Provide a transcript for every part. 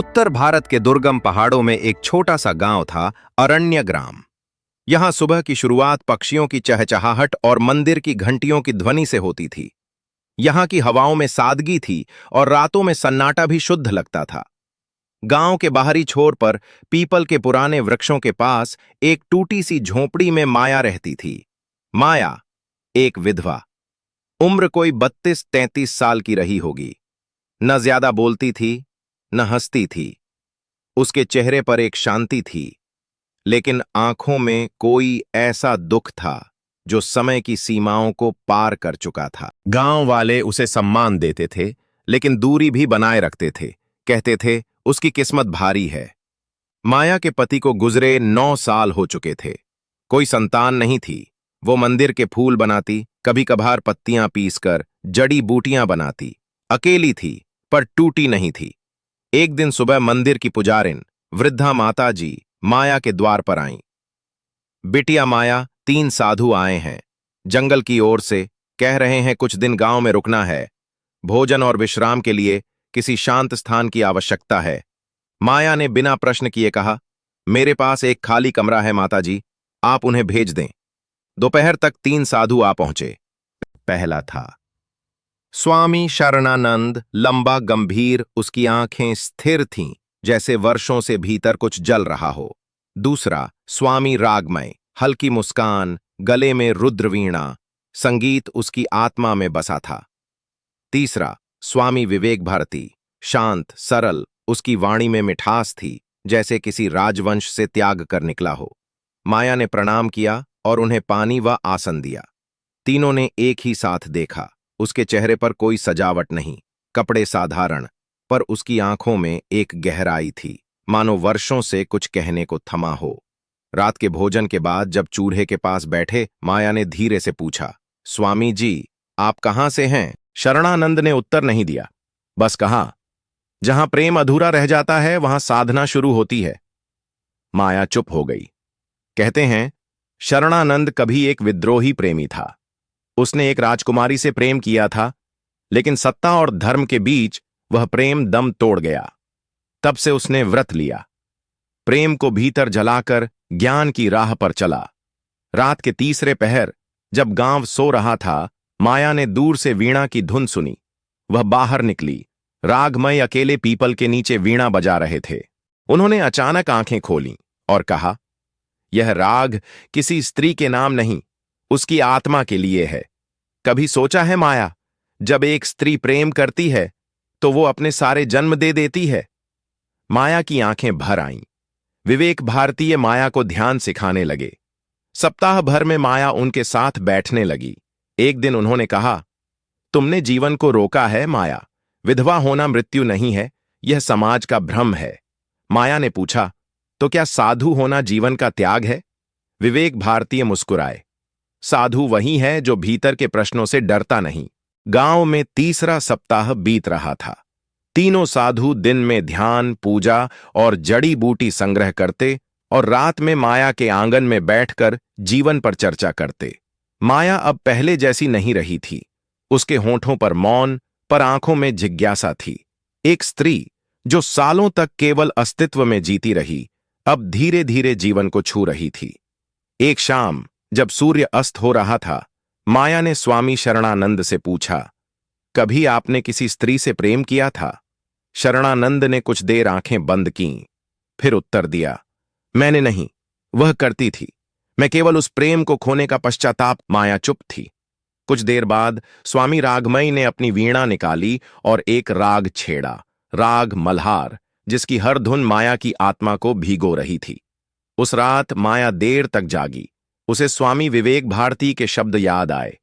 उत्तर भारत के दुर्गम पहाड़ों में एक छोटा सा गांव था, अरण्य ग्राम। यहां सुबह की शुरुआत पक्षियों की चहचहाहट और मंदिर की घंटियों की ध्वनि से होती थी। यहां की हवाओं में सादगी थी और रातों में सन्नाटा भी शुद्ध लगता था। गांव के बाहरी छोर पर पीपल के पुराने वृक्षों के पास एक टूटी सी झोंपड़ी में माया रहती थी। माया, एक विधवा, उम्र कोई 32-33 साल की रही होगी। न ज्यादा बोलती थी, न हंसती थी। उसके चेहरे पर एक शांति थी, लेकिन आंखों में कोई ऐसा दुख था जो समय की सीमाओं को पार कर चुका था। गांव वाले उसे सम्मान देते थे, लेकिन दूरी भी बनाए रखते थे। कहते थे उसकी किस्मत भारी है। माया के पति को गुजरे 9 साल हो चुके थे। कोई संतान नहीं थी। वो मंदिर के फूल बनाती, कभी कभार पत्तियां पीसकर जड़ी बूटियां बनाती। अकेली थी, पर टूटी नहीं थी। एक दिन सुबह मंदिर की पुजारिन, वृद्धा माता जी, माया के द्वार पर आईं। बिटिया माया, 3 साधु आए हैं जंगल की ओर से। कह रहे हैं कुछ दिन गांव में रुकना है। भोजन और विश्राम के लिए किसी शांत स्थान की आवश्यकता है। माया ने बिना प्रश्न किए कहा, मेरे पास एक खाली कमरा है माताजी, आप उन्हें भेज दें। दोपहर तक 3 साधु आ पहुंचे। पहला था स्वामी शरणानंद, लंबा गंभीर, उसकी आंखें स्थिर थीं, जैसे वर्षों से भीतर कुछ जल रहा हो। दूसरा स्वामी रागमय, हल्की मुस्कान, गले में रुद्रवीणा, संगीत उसकी आत्मा में बसा था। तीसरा स्वामी विवेक भारती, शांत सरल, उसकी वाणी में मिठास थी, जैसे किसी राजवंश से त्याग कर निकला हो। माया ने प्रणाम किया और उन्हें पानी व आसन दिया। तीनों ने एक ही साथ देखा। उसके चेहरे पर कोई सजावट नहीं, कपड़े साधारण, पर उसकी आंखों में एक गहराई थी, मानो वर्षों से कुछ कहने को थमा हो। रात के भोजन के बाद जब चूल्हे के पास बैठे, माया ने धीरे से पूछा, स्वामी जी, आप कहाँ से हैं? शरणानंद ने उत्तर नहीं दिया, बस कहा, जहां प्रेम अधूरा रह जाता है वहां साधना शुरू होती है। माया चुप हो गई। कहते हैं शरणानंद कभी एक विद्रोही प्रेमी था। उसने एक राजकुमारी से प्रेम किया था, लेकिन सत्ता और धर्म के बीच वह प्रेम दम तोड़ गया। तब से उसने व्रत लिया, प्रेम को भीतर जलाकर ज्ञान की राह पर चला। रात के तीसरे पहर जब गांव सो रहा था, माया ने दूर से वीणा की धुन सुनी। वह बाहर निकली। रागमय अकेले पीपल के नीचे वीणा बजा रहे थे। उन्होंने अचानक आंखें खोलीं और कहा, यह राग किसी स्त्री के नाम नहीं, उसकी आत्मा के लिए है। कभी सोचा है माया, जब एक स्त्री प्रेम करती है तो वो अपने सारे जन्म दे देती है। माया की आंखें भर आईं। विवेक भारतीय माया को ध्यान सिखाने लगे। सप्ताह भर में माया उनके साथ बैठने लगी। एक दिन उन्होंने कहा, तुमने जीवन को रोका है माया। विधवा होना मृत्यु नहीं है, यह समाज का भ्रम है। माया ने पूछा, तो क्या साधु होना जीवन का त्याग है? विवेक भारतीय मुस्कुराए, साधु वही है जो भीतर के प्रश्नों से डरता नहीं। गांव में तीसरा सप्ताह बीत रहा था। तीनों साधु दिन में ध्यान, पूजा और जड़ी बूटी संग्रह करते और रात में माया के आंगन में बैठकर जीवन पर चर्चा करते। माया अब पहले जैसी नहीं रही थी। उसके होंठों पर मौन, पर आंखों में जिज्ञासा थी। एक स्त्री जो सालों तक केवल अस्तित्व में जीती रही, अब धीरे धीरे जीवन को छू रही थी। एक शाम जब सूर्य अस्त हो रहा था, माया ने स्वामी शरणानंद से पूछा, कभी आपने किसी स्त्री से प्रेम किया था? शरणानंद ने कुछ देर आंखें बंद कीं, फिर उत्तर दिया, मैंने नहीं, वह करती थी। मैं केवल उस प्रेम को खोने का पश्चाताप। माया चुप थी। कुछ देर बाद स्वामी रागमई ने अपनी वीणा निकाली और एक राग छेड़ा, राग मल्हार, जिसकी हर धुन माया की आत्मा को भिगो रही थी। उस रात माया देर तक जागी। उसे स्वामी विवेक भारती के शब्द याद आए,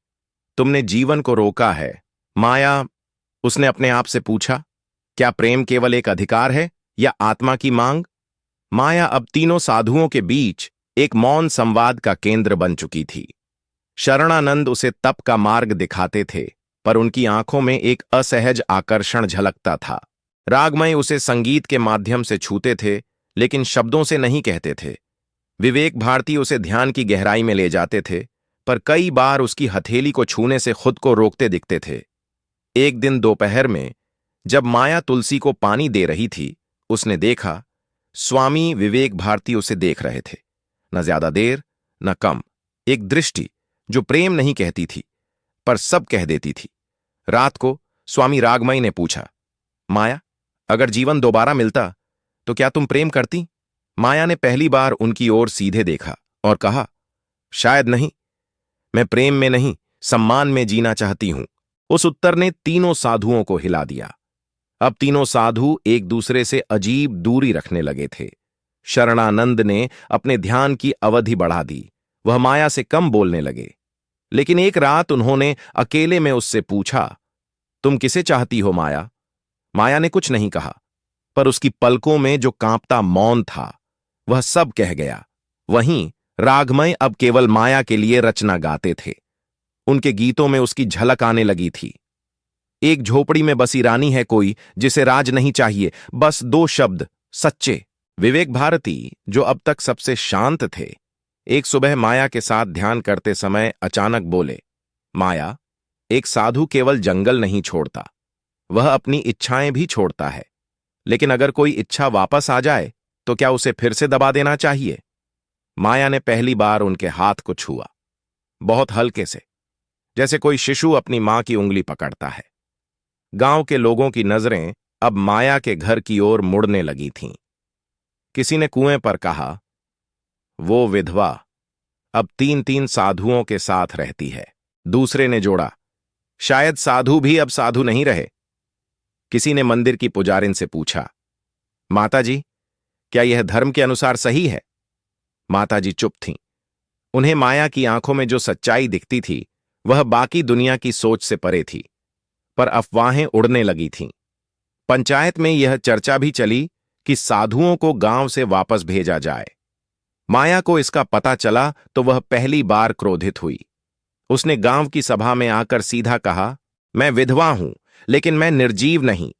तुमने जीवन को रोका है माया। उसने अपने आप से पूछा, क्या प्रेम केवल एक अधिकार है या आत्मा की मांग? माया अब तीनों साधुओं के बीच एक मौन संवाद का केंद्र बन चुकी थी। शरणानंद उसे तप का मार्ग दिखाते थे, पर उनकी आंखों में एक असहज आकर्षण झलकता था। रागमय उसे संगीत के माध्यम से छूते थे, लेकिन शब्दों से नहीं कहते थे। विवेक भारती उसे ध्यान की गहराई में ले जाते थे, पर कई बार उसकी हथेली को छूने से खुद को रोकते दिखते थे। एक दिन दोपहर में जब माया तुलसी को पानी दे रही थी, उसने देखा, स्वामी विवेक भारती उसे देख रहे थे। न ज्यादा देर, न कम। एक दृष्टि जो प्रेम नहीं कहती थी, पर सब कह देती थी। रात को स्वामी रागमई ने पूछा, माया, अगर जीवन दोबारा मिलता तो क्या तुम प्रेम करती? माया ने पहली बार उनकी ओर सीधे देखा और कहा, शायद नहीं। मैं प्रेम में नहीं, सम्मान में जीना चाहती हूं। उस उत्तर ने तीनों साधुओं को हिला दिया। अब तीनों साधु एक दूसरे से अजीब दूरी रखने लगे थे। शरणानंद ने अपने ध्यान की अवधि बढ़ा दी। वह माया से कम बोलने लगे। लेकिन एक रात उन्होंने अकेले में उससे पूछा, तुम किसे चाहती हो माया? माया ने कुछ नहीं कहा, पर उसकी पलकों में जो कांपता मौन था, वह सब कह गया। वहीं रागमय अब केवल माया के लिए रचना गाते थे। उनके गीतों में उसकी झलक आने लगी थी। एक झोपड़ी में बसी रानी है कोई, जिसे राज नहीं चाहिए, बस दो शब्द, सच्चे। विवेक भारती, जो अब तक सबसे शांत थे, एक सुबह माया के साथ ध्यान करते समय अचानक बोले, माया, एक साधु केवल जंगल नहीं छोड़ता, वह अपनी इच्छाएं भी छोड़ता है। लेकिन अगर कोई इच्छा वापस आ जाए तो क्या उसे फिर से दबा देना चाहिए? माया ने पहली बार उनके हाथ को छुआ, बहुत हल्के से, जैसे कोई शिशु अपनी मां की उंगली पकड़ता है। गांव के लोगों की नजरें अब माया के घर की ओर मुड़ने लगी थीं। किसी ने कुएं पर कहा, वो विधवा अब 3-3 साधुओं के साथ रहती है। दूसरे ने जोड़ा, शायद साधु भी अब साधु नहीं रहे। किसी ने मंदिर की पुजारिन से पूछा, माताजी, क्या यह धर्म के अनुसार सही है? माताजी चुप थीं। उन्हें माया की आंखों में जो सच्चाई दिखती थी, वह बाकी दुनिया की सोच से परे थी। पर अफवाहें उड़ने लगी थीं। पंचायत में यह चर्चा भी चली कि साधुओं को गांव से वापस भेजा जाए। माया को इसका पता चला तो वह पहली बार क्रोधित हुई। उसने गांव की सभा में आकर सीधा कहा, मैं विधवा हूं, लेकिन मैं निर्जीव नहीं।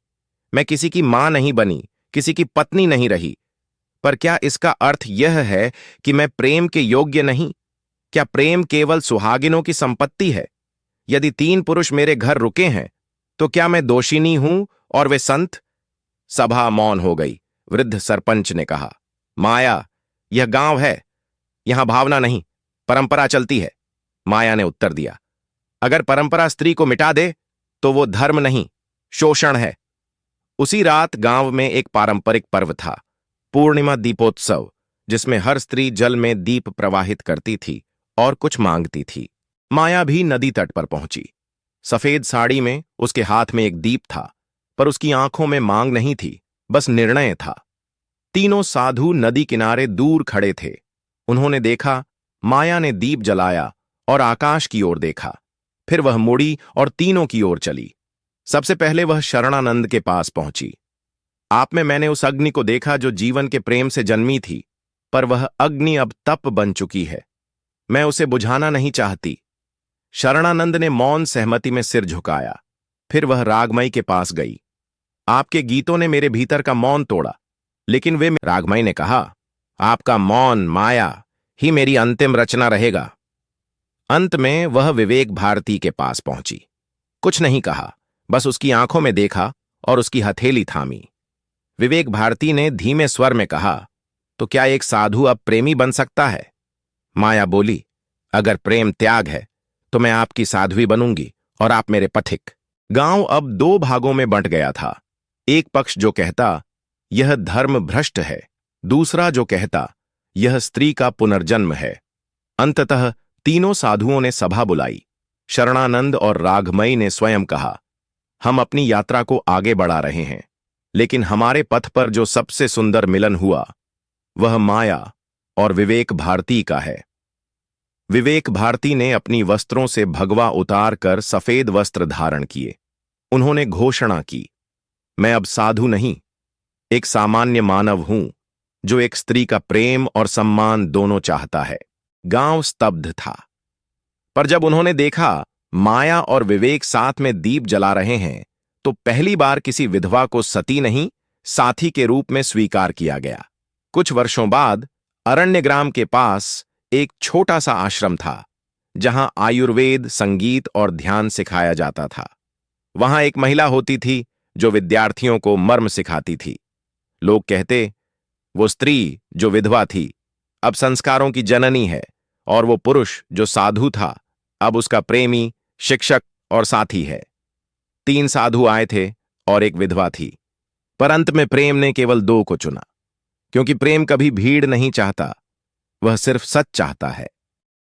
मैं किसी की मां नहीं बनी, किसी की पत्नी नहीं रही। पर क्या इसका अर्थ यह है कि मैं प्रेम के योग्य नहीं? क्या प्रेम केवल सुहागिनों की संपत्ति है? यदि 3 पुरुष मेरे घर रुके हैं, तो क्या मैं दोषिनी हूं और वे संत? सभा मौन हो गई। वृद्ध सरपंच ने कहा, माया, यह गांव है, यहां भावना नहीं, परंपरा चलती है। माया ने उत्तर दिया, अगर परंपरा स्त्री को मिटा दे तो वो धर्म नहीं, शोषण है। उसी रात गांव में एक पारंपरिक पर्व था, पूर्णिमा दीपोत्सव, जिसमें हर स्त्री जल में दीप प्रवाहित करती थी और कुछ मांगती थी। माया भी नदी तट पर पहुंची। सफेद साड़ी में, उसके हाथ में एक दीप था, पर उसकी आंखों में मांग नहीं थी, बस निर्णय था। तीनों साधु नदी किनारे दूर खड़े थे। उन्होंने देखा, माया ने दीप जलाया और आकाश की ओर देखा। फिर वह मुड़ी और तीनों की ओर चली। सबसे पहले वह शरणानंद के पास पहुंची। आप में मैंने उस अग्नि को देखा जो जीवन के प्रेम से जन्मी थी, पर वह अग्नि अब तप बन चुकी है। मैं उसे बुझाना नहीं चाहती। शरणानंद ने मौन सहमति में सिर झुकाया। फिर वह रागमई के पास गई। आपके गीतों ने मेरे भीतर का मौन तोड़ा, लेकिन वे, रागमई ने कहा, आपका मौन, माया, ही मेरी अंतिम रचना रहेगा। अंत में वह विवेक भारती के पास पहुंची। कुछ नहीं कहा, बस उसकी आंखों में देखा और उसकी हथेली थामी। विवेक भारती ने धीमे स्वर में कहा, तो क्या एक साधु अब प्रेमी बन सकता है? माया बोली, अगर प्रेम त्याग है तो मैं आपकी साध्वी बनूंगी और आप मेरे पथिक। गांव अब 2 भागों में बंट गया था। एक पक्ष जो कहता, यह धर्म भ्रष्ट है, दूसरा जो कहता, यह स्त्री का पुनर्जन्म है। अंततः तीनों साधुओं ने सभा बुलाई। शरणानंद और रागमई ने स्वयं कहा, हम अपनी यात्रा को आगे बढ़ा रहे हैं, लेकिन हमारे पथ पर जो सबसे सुंदर मिलन हुआ, वह माया और विवेक भारती का है। विवेक भारती ने अपनी वस्त्रों से भगवा उतार कर सफेद वस्त्र धारण किए। उन्होंने घोषणा की, मैं अब साधु नहीं, एक सामान्य मानव हूं, जो एक स्त्री का प्रेम और सम्मान दोनों चाहता है। गांव स्तब्ध था। पर जब उन्होंने देखा माया और विवेक साथ में दीप जला रहे हैं, तो पहली बार किसी विधवा को सती नहीं, साथी के रूप में स्वीकार किया गया। कुछ वर्षों बाद अरण्यग्राम के पास एक छोटा सा आश्रम था, जहां आयुर्वेद, संगीत और ध्यान सिखाया जाता था। वहां एक महिला होती थी जो विद्यार्थियों को मर्म सिखाती थी। लोग कहते, वो स्त्री जो विधवा थी अब संस्कारों की जननी है, और वो पुरुष जो साधु था अब उसका प्रेमी, शिक्षक और साथी है। 3 साधु आए थे और एक विधवा थी, पर अंत में प्रेम ने केवल 2 को चुना, क्योंकि प्रेम कभी भीड़ नहीं चाहता, वह सिर्फ सच चाहता है।